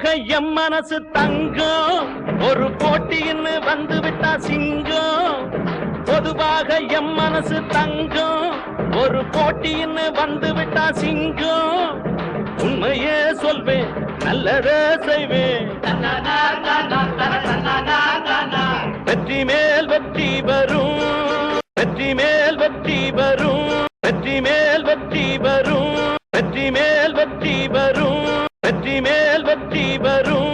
பொதுவாக எம் மனசு தங்கம் ஒரு போட்டின்னு வந்து விட்டா சிங்கம் பொதுவாக எம் மனசு தங்கம் ஒரு போட்டின்னு வந்து விட்டா சிங்கம் உண்மையே சொல்வேன் நல்லதே செய்வேன் வெற்றி மேல் வெற்றி வரும் வெற்றி மேல் வெற்றி வரும் வெற்றி மேல் வெற்றி வரும் வெற்றி மேல் வெற்றி வரும் வெற்றி மேல் வெற்றி வரும்